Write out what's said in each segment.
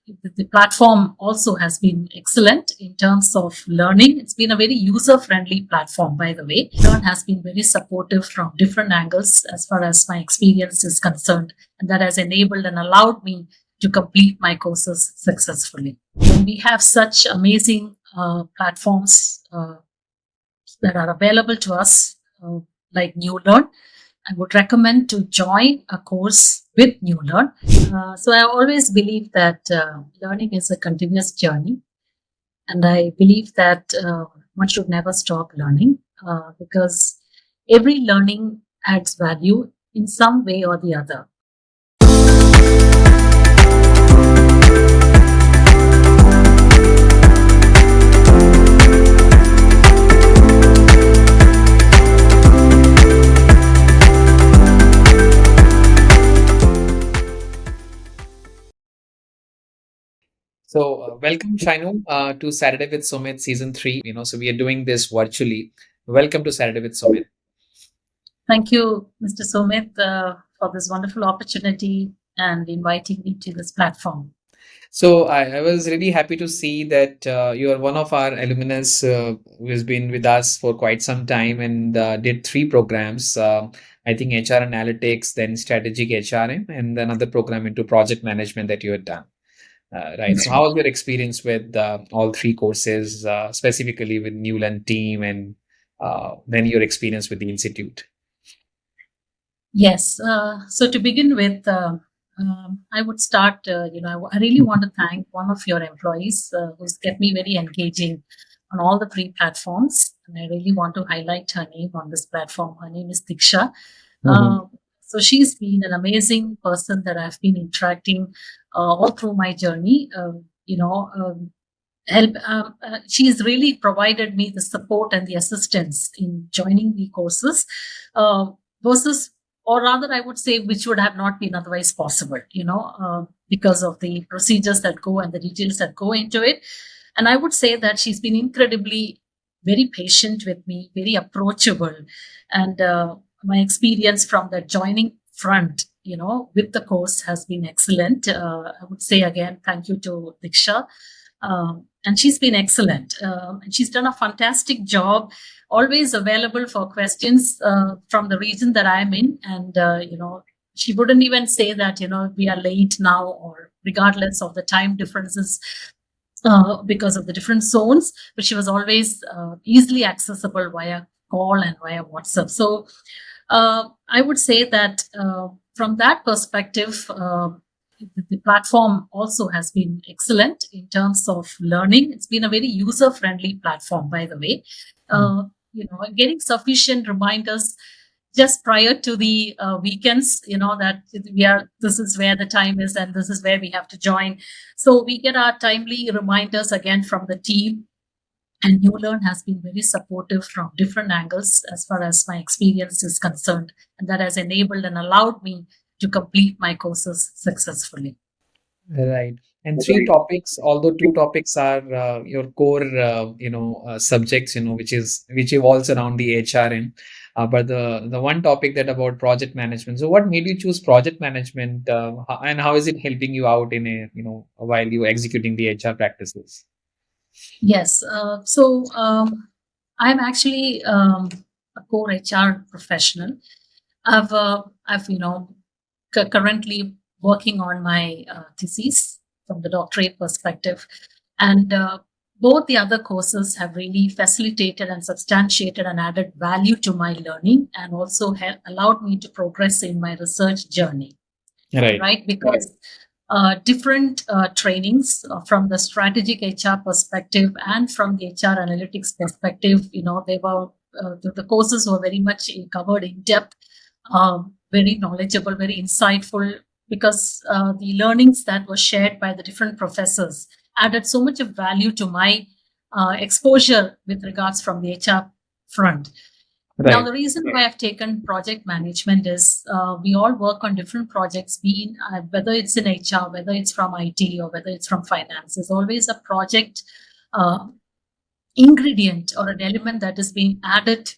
the platform also has been excellent in terms of learning. It's been a very user-friendly platform, by the way. Learn has been very supportive from different angles as far as my experience is concerned, and that has enabled and allowed me to complete my courses successfully. When we have such amazing platforms that are available to us, like Newlearn, I would recommend to join a course with Newlearn. So I always believe that learning is a continuous journey, and I believe that one should never stop learning because every learning adds value in some way or the other. So, welcome, Shinu, to Saturday with Sumit season 3. So we are doing this virtually. Welcome to Saturday with Sumit. Thank you, Mr. Sumit, for this wonderful opportunity and inviting me to this platform. So I was really happy to see that you are one of our alumnus who has been with us for quite some time and did 3 programs. I think HR analytics, then strategic HRM, and another program into project management that you had done. Right. So, how was your experience with all 3 courses, specifically with Newlearn team, and then your experience with the institute? Yes. So to begin with, I would start. I really want to thank one of your employees who's kept me very engaging on all the 3 platforms, and I really want to highlight her name on this platform. Her name is Diksha. Mhm. So she's been an amazing person that I've been interacting all through my journey. Help. She's really provided me the support and the assistance in joining the courses, versus, or rather, I would say, which would have not been otherwise possible. Because of the procedures that go and the details that go into it. And I would say that she's been incredibly very patient with me, very approachable, and my experience from the joining front, with the course has been excellent. I would say again, thank you to Diksha. And she's been excellent. And she's done a fantastic job, always available for questions from the region that I'm in. And, she wouldn't even say that, we are late now, or regardless of the time differences because of the different zones, but she was always easily accessible via call and via WhatsApp. So I would say that from that perspective, the platform also has been excellent in terms of learning. It's been a very user-friendly platform, by the way. Getting sufficient reminders just prior to the weekends, that this is where the time is and this is where we have to join. So we get our timely reminders again from the team. And Newlearn has been very supportive from different angles as far as my experience is concerned. And that has enabled and allowed me to complete my courses successfully. Right. And 3 topics, although 2 topics are your core, subjects, which evolves around the HRM. But the one topic that about project management. So, what made you choose project management, and how is it helping you out in while you executing the HR practices? Yes. I'm actually a core HR professional. I've currently working on my thesis from the doctorate perspective, and both the other courses have really facilitated and substantiated and added value to my learning, and also allowed me to progress in my research journey. Right? Because different trainings from the strategic HR perspective and from the HR analytics perspective, they were the courses were very much covered in depth, very knowledgeable, very insightful, because the learnings that were shared by the different professors added so much of value to my exposure with regards from the HR front. Now, the reason why I've taken project management is we all work on different projects, whether it's in HR, whether it's from IT, or whether it's from finance. There's always a project ingredient or an element that is being added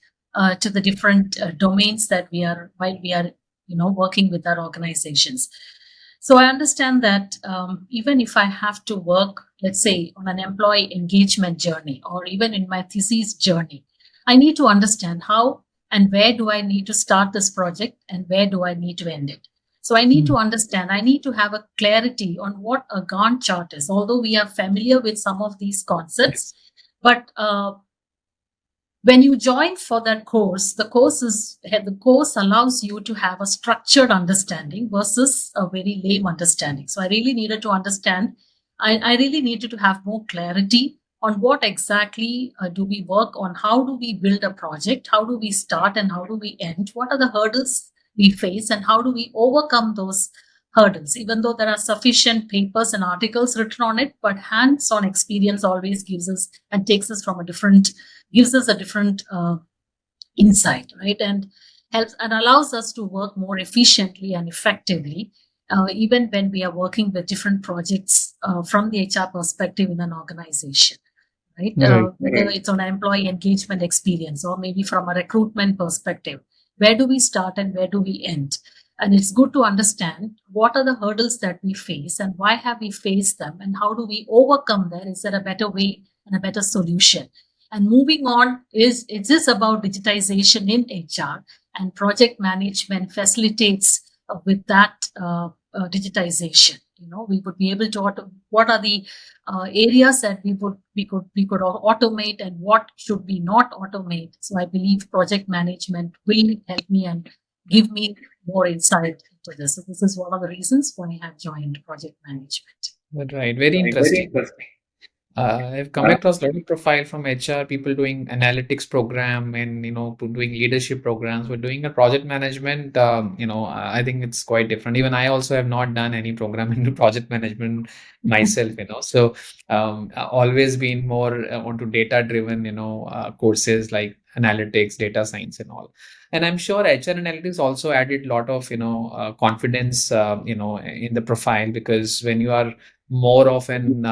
to the different domains that while we are working with our organizations. So I understand that even if I have to work, let's say, on an employee engagement journey or even in my thesis journey, I need to understand how and where do I need to start this project and where do I need to end it. So I need to understand, I need to have a clarity on what a Gantt chart is. Although we are familiar with some of these concepts, Yes. but when you join for that course, the course allows you to have a structured understanding versus a very lame understanding. So I really needed to understand. I really needed to have more clarity on what exactly do we work on, how do we build a project, how do we start and how do we end, what are the hurdles we face, and how do we overcome those hurdles. Even though there are sufficient papers and articles written on it, but hands-on experience always gives us and takes us from a different gives us a different insight, right? And helps and allows us to work more efficiently and effectively, even when we are working with different projects from the HR perspective in an organization, right? Right. Whether it's on an employee engagement experience or maybe from a recruitment perspective, where do we start and where do we end? And it's good to understand what are the hurdles that we face and why have we faced them and how do we overcome that? Is there a better way and a better solution? And moving on is it is about digitization in HR, and project management facilitates with that digitization. You know, we would be able to what are the areas that we could automate and what should we not automate. So I believe project management will help me and give me more insight into this. So this is one of the reasons why I have joined project management. Right. Very interesting. I've come across a lot of profile from HR people doing analytics program and doing leadership programs. We're doing a project management. I think it's quite different. Even I also have not done any program into project management myself. So always been more onto data driven. Courses like analytics, data science, and all. And I'm sure HR analytics also added a lot of confidence in the profile, because when you are more of an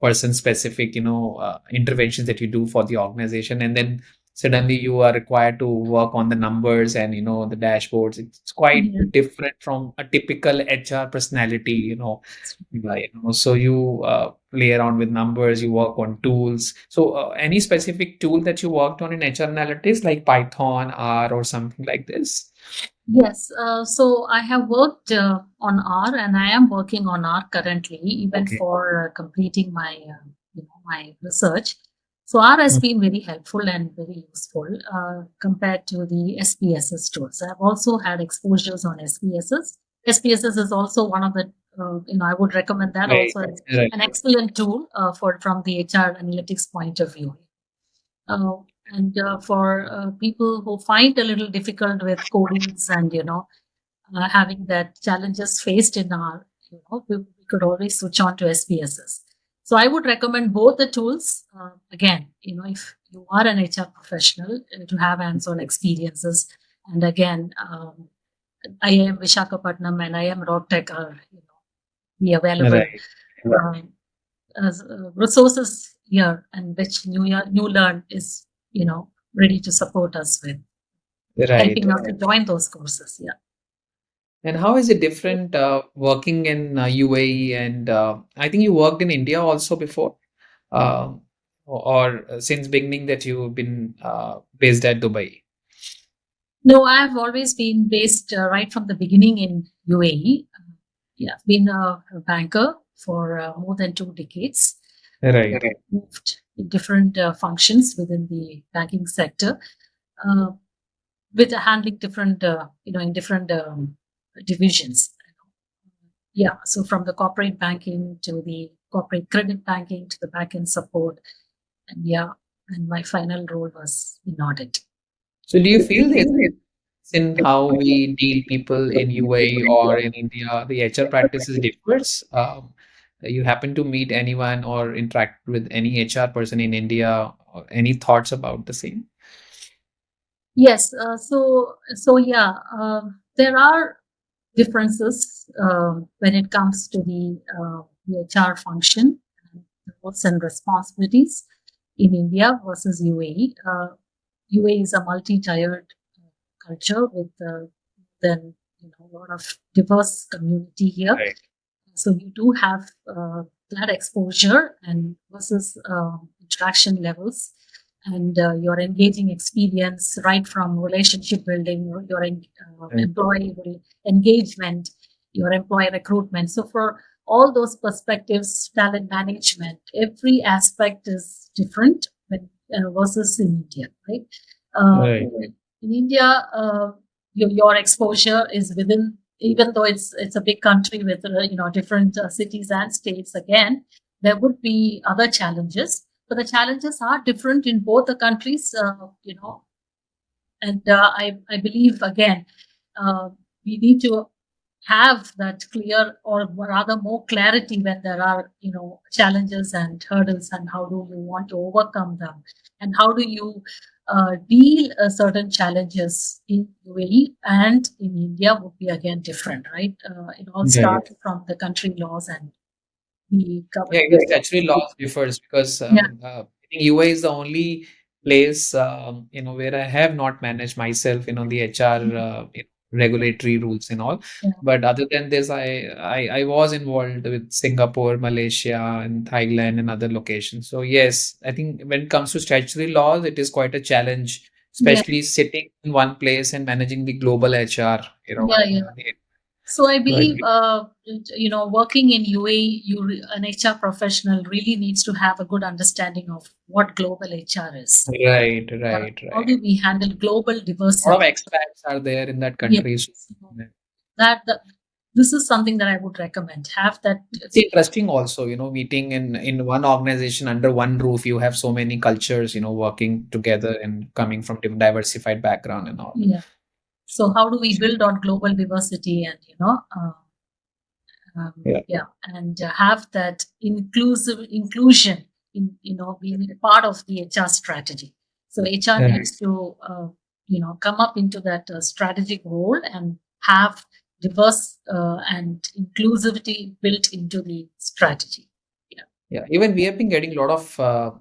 person specific interventions that you do for the organization, and then suddenly you are required to work on the numbers and the dashboards. It's quite Yeah. different from a typical HR personality. So you play around with numbers, you work on tools. So any specific tool that you worked on in HR analytics, like Python, R, or something like this? Yes, so I have worked on R, and I am working on R currently, even Okay. for completing my research. So R has been very helpful and very useful compared to the SPSS tools. I've also had exposures on SPSS. SPSS is also one of the I would recommend that Right. also as Right. an excellent tool for from the HR analytics point of view. Uh, and for people who find a little difficult with codings and having that challenges faced in our we could always switch on to SPSS. So I would recommend both the tools. Again, if you are an HR professional, to have hands-on experiences, and again, IIM Visakhapatnam and IIM Rohtak are be available Right. um, as resources here, and which Newlearn is ready to support us with Right. helping us to join those courses. Yeah. And how is it different working in UAE, and I think you worked in India also before, uh, or since beginning that you've been based at Dubai? No, I've always been based right from the beginning in UAE. Yeah, I've been a banker for more than 2 decades. Right. Moved in different functions within the banking sector, uh, with handling different, in different divisions. Yeah, so from the corporate banking to the corporate credit banking to the back-end support, and yeah, and my final role was in audit. So do you feel there's in how we deal people in UAE or in India, the HR practices differs? You happen to meet anyone or interact with any HR person in India, or any thoughts about the same? Yes, so yeah, there are differences when it comes to the HR function, the roles and responsibilities in India versus UAE. UAE is a multi-tiered culture with then a lot of diverse community here. Right. So you do have that exposure and versus interaction levels and your engaging experience right from relationship building, your Right. employee engagement, your employee recruitment. So for all those perspectives, talent management, every aspect is different versus in India, right? Right. In India, your exposure is within, even though it's a big country with different cities and states. Again, there would be other challenges, but the challenges are different in both the countries. And I believe again, we need to have that clear or rather more clarity when there are challenges and hurdles, and how do you want to overcome them, and how do you deal certain challenges in UAE and in India would be again different, right? It all Right. starts from the country laws and the Yeah, government. even statutory laws differs because Yeah, I think UA is the only place where I have not managed myself, the HR regulatory rules and all. yeah, But other than this, I was involved with Singapore, Malaysia, and Thailand and other locations. So yes, I think when it comes to statutory laws, it is quite a challenge, yeah, especially sitting in one place and managing the global HR. yeah, yeah. So I So I believe, working in UAE, an HR professional really needs to have a good understanding of what global HR is. right, Yeah. right, How right. do we handle global A lot of diversity? expats are there in that Yes. country. So, So that this is something that I would recommend. Have that. it's interesting also, meeting in one organization under one roof. You have so many cultures, working together and coming from different diversified background and all. Yeah. So how do we build on global diversity and Yeah. yeah, and have that inclusion in being a part of the HR strategy. So HR Right. needs to come up into that strategic role and have diverse and inclusivity built into the strategy. Yeah, Yeah, even we have been getting a lot of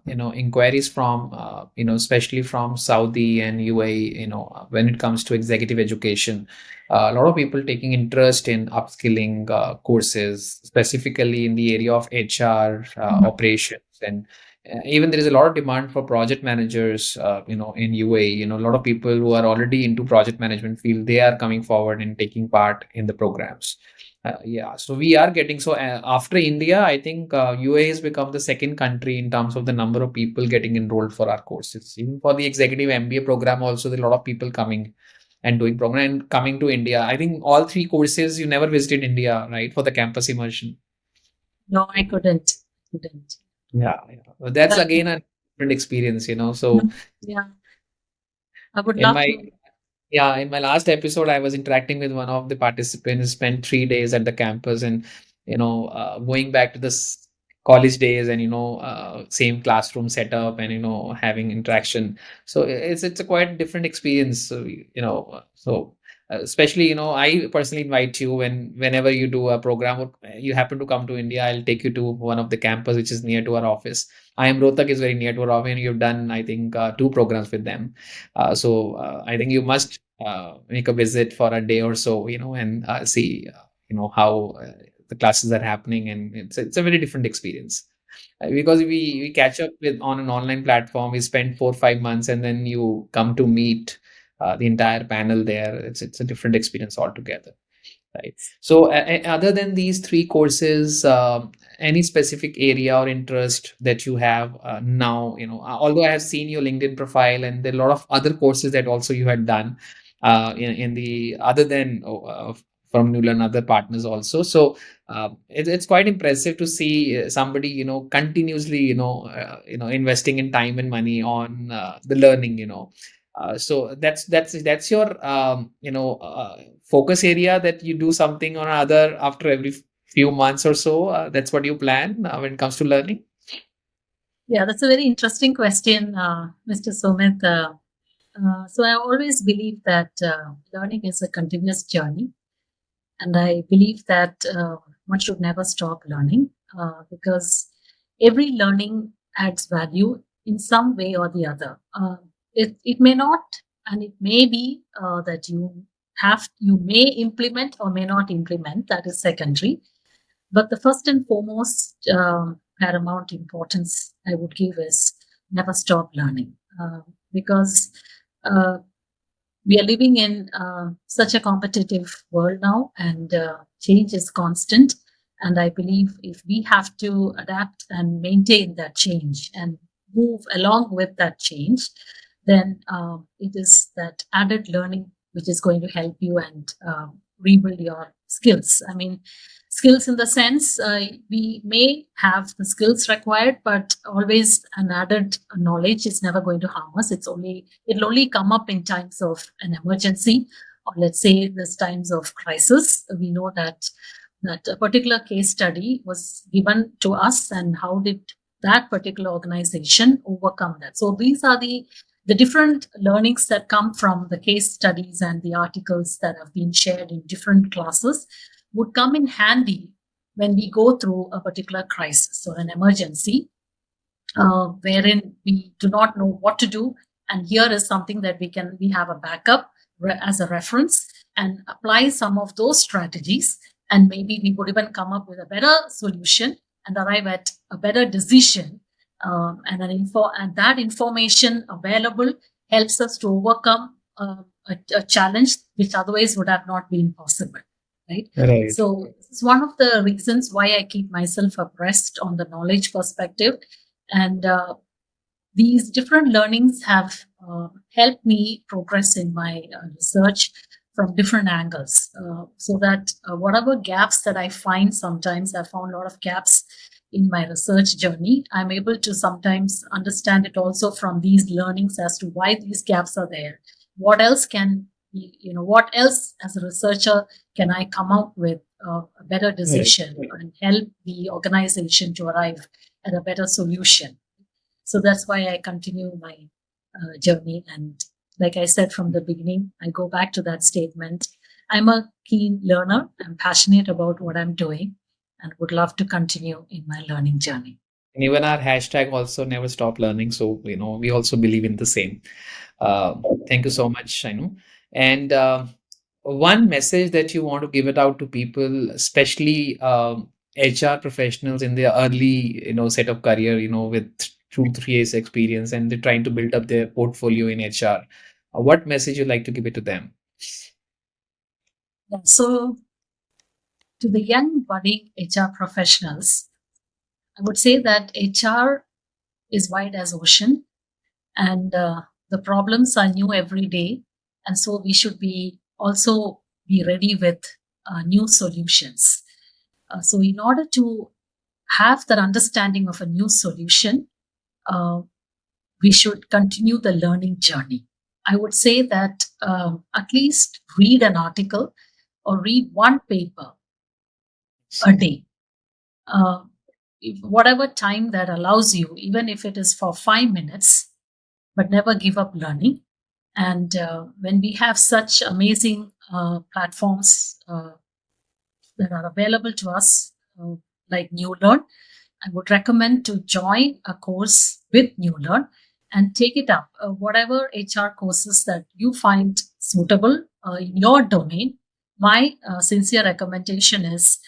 inquiries from especially from Saudi and UAE, when it comes to executive education. A lot of people taking interest in upskilling courses, specifically in the area of HR operations, and even there is a lot of demand for project managers. In UAE, a lot of people who are already into project management field, they are coming forward and taking part in the programs. Yeah, so we are getting after India, I think UAE has become the second country in terms of the number of people getting enrolled for our courses. Even for the executive MBA program, also there are a lot of people coming and doing program and coming to India. I think all three courses you never visited India, right, for the campus immersion. no, I couldn't. Yeah, yeah. Well, that's But, again a different experience. So yeah, I would in love my to. Yeah, in my last episode, I was interacting with one of the participants, spent 3 days at the campus and, going back to this college days and, same classroom setup and, having interaction. So it's a quite different experience. Especially, I personally invite you whenever you do a program or you happen to come to India, I'll take you to one of the campus, which is near to our office. IIM Rohtak is very near to our office and you've done, I think, two programs with them. I think you must make a visit for a day or so, and see, how the classes are happening, and it's a very different experience. Because we catch up with on an online platform, we spend 4 or 5 months, and then you come to meet the entire panel there. It's a different experience altogether. Right. So, other than these three courses, any specific area or interest that you have now? Although I have seen your LinkedIn profile, and there are a lot of other courses that also you had done in the other than from Newlearn, other partners also. So, it's quite impressive to see somebody continuously investing in time and money on the learning. So that's your focus area, that you do something or other after every few months or so. That's what you plan when it comes to learning. Yeah, that's a very interesting question, Mr. Sumit. So I always believe that learning is a continuous journey, and I believe that one should never stop learning because every learning adds value in some way or the other. It may not, and it may be that you you may implement or may not implement, that is secondary. But the first and foremost paramount importance I would give is never stop learning, because uh, we are living in such a competitive world now, and change is constant. And I believe if we have to adapt and maintain that change and move along with that change, then it is that added learning which is going to help you and rebuild your skills. I mean, skills in the sense, we may have the skills required, but always an added knowledge is never going to harm us. It'll only come up in times of an emergency, or let's say this times of crisis. We know that a particular case study was given to us, and how did that particular organization overcome that. So these are the different learnings that come from the case studies and the articles that have been shared in different classes would come in handy when we go through a particular crisis or an emergency, wherein we do not know what to do. And here is something that we have a backup as a reference, and apply some of those strategies. And maybe we would even come up with a better solution and arrive at a better decision. And that information available helps us to overcome a challenge which otherwise would have not been possible. Right. Right. So it's one of the reasons why I keep myself abreast on the knowledge perspective. And these different learnings have helped me progress in my research from different angles, so that whatever gaps that I find, sometimes I found a lot of gaps in my research journey, I'm able to sometimes understand it also from these learnings as to why these gaps are there. What else what else as a researcher can I come up with a better decision and help the organization to arrive at a better solution. So that's why I continue my journey. And like I said from the beginning, I go back to that statement. I'm a keen learner. I'm passionate about what I'm doing and would love to continue in my learning journey. And even our hashtag also never stop learning. So, we also believe in the same. Uh, Thank you so much, Shinu. And one message that you want to give it out to people, especially HR professionals in their early, set of career, with 2, 3 years experience, and they're trying to build up their portfolio in HR. What message you like to give it to them? Yeah, so to the young budding HR professionals, I would say that HR is wide as ocean, and the problems are new every day. And so we should also be ready with new solutions. So in order to have that understanding of a new solution, we should continue the learning journey. I would say that at least read an article or read one paper a day. Whatever time that allows you, even if it is for 5 minutes, but never give up learning. And when we have such amazing platforms that are available to us, like Newlearn, I would recommend to join a course with Newlearn and take it up. Whatever HR courses that you find suitable in your domain, my sincere recommendation is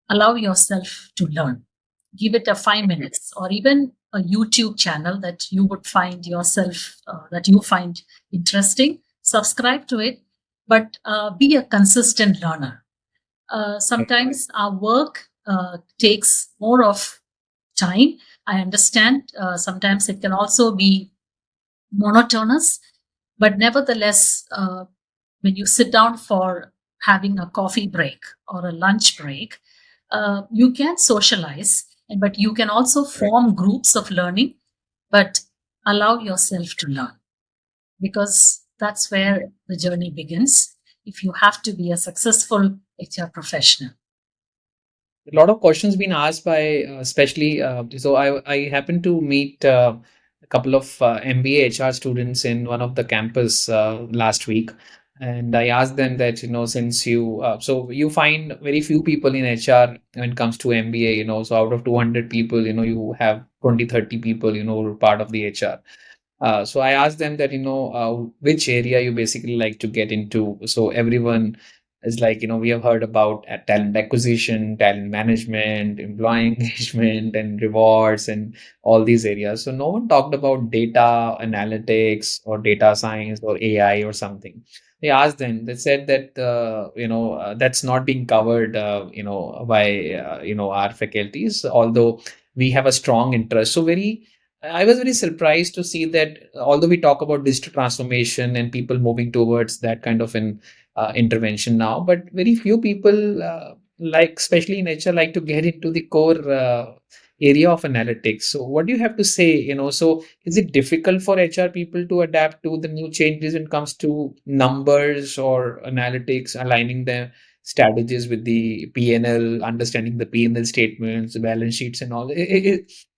allow yourself to learn. Give it a 5 minutes, or even a YouTube channel that you would find yourself, that you find interesting. Subscribe to it, but be a consistent learner. Sometimes our work takes more of time. I understand sometimes it can also be monotonous, but nevertheless, when you sit down for having a coffee break or a lunch break, you can socialize, but you can also form groups of learning, but allow yourself to learn, because that's where the journey begins if you have to be a successful HR professional. A lot of questions been asked by especially so I happened to meet a couple of MBA HR students in one of the campus last week, and I asked them that, since you find very few people in HR when it comes to MBA, so out of 200 people, you have 20, 30 people, who are part of the HR. So I asked them that, which area you basically like to get into. So everyone is like, we have heard about talent acquisition, talent management, employee engagement, and rewards, and all these areas. So no one talked about data analytics or data science or AI or something. They asked them, they said that, that's not being covered, by, our faculties, although we have a strong interest. So I was very surprised to see that although we talk about digital transformation and people moving towards that kind of an intervention now, but very few people, especially in HR, like to get into the core area of analytics. So, what do you have to say? So is it difficult for HR people to adapt to the new changes when it comes to numbers or analytics, aligning the strategies with the PNL, understanding the PNL statements, the balance sheets, and all?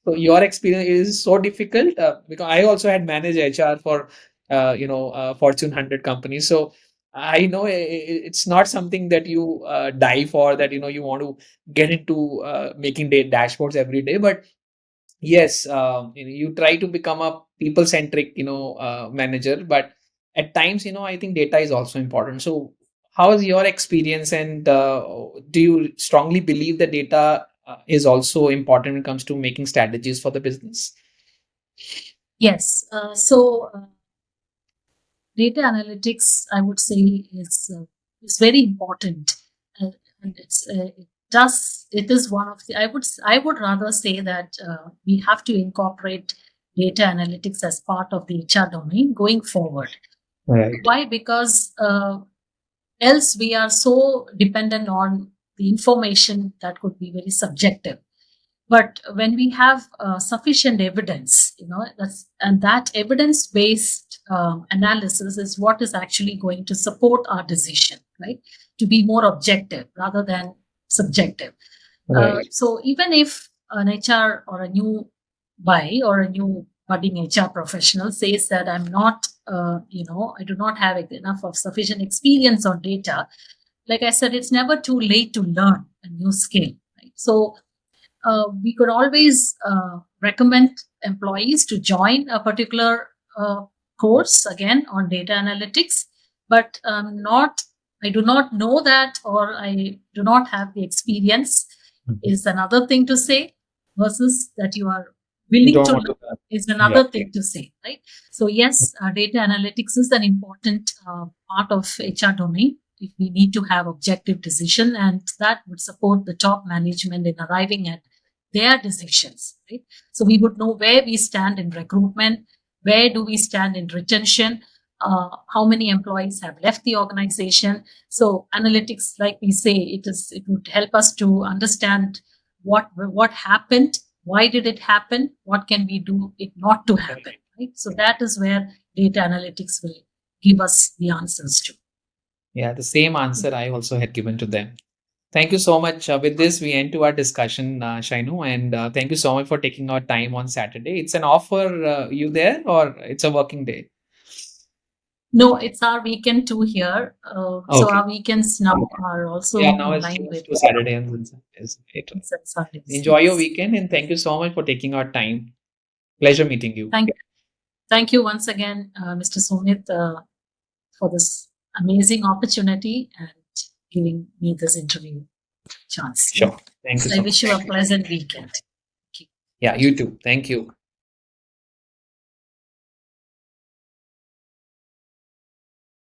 So your experience is so difficult, because I also had managed HR for Fortune 100 companies. So I know it's not something that you die for, that you want to get into making dashboards every day. But yes, you try to become a people centric manager. But at times, I think data is also important. So how is your experience, and do you strongly believe that data is also important when it comes to making strategies for the business? Yes. Data analytics, I would say, is very important, and, it is one of the. I would rather say that we have to incorporate data analytics as part of the HR domain going forward. Right. Why? Because else we are so dependent on the information that could be very subjective. But when we have sufficient evidence, and that evidence based analysis is what is actually going to support our decision, right? To be more objective rather than subjective. Right. So even if an HR or a new buy or a new budding HR professional says that I'm not, I do not have enough of sufficient experience on data, like I said, it's never too late to learn a new skill, right? So we could always recommend employees to join a particular course again on data analytics, but not I do not know that, or I do not have the experience, is another thing to say, versus that you are willing Don't to want learn to. is Yeah. another thing to say, right? So yes, data analytics is an important part of HR domain if we need to have objective decision, and that would support the top management in arriving at their decisions, right? So we would know where we stand in recruitment, where do we stand in retention, how many employees have left the organization. So analytics, like we say, it would help us to understand what happened, why did it happen, what can we do it not to happen, right? So that is where data analytics will give us the answers to. Yeah, the same answer I also had given to them. Thank you so much. With this, we end to our discussion, Shainu, and thank you so much for taking our time on Saturday. It's an offer, you there, or it's a working day? No, it's our weekend too here. So Okay. our weekends now Okay. are Yeah, also now in it's line changed with to Saturday and Sundays. Right. Sundays. Enjoy your Yes. weekend, and thank you so much for taking our time. Pleasure meeting you. Thank Thank you once again, Mr. Sumit, for this amazing opportunity and giving me this interview chance. Sure. Thank you So I so wish you much. a pleasant weekend. Thank you. Yeah, you too. Thank you.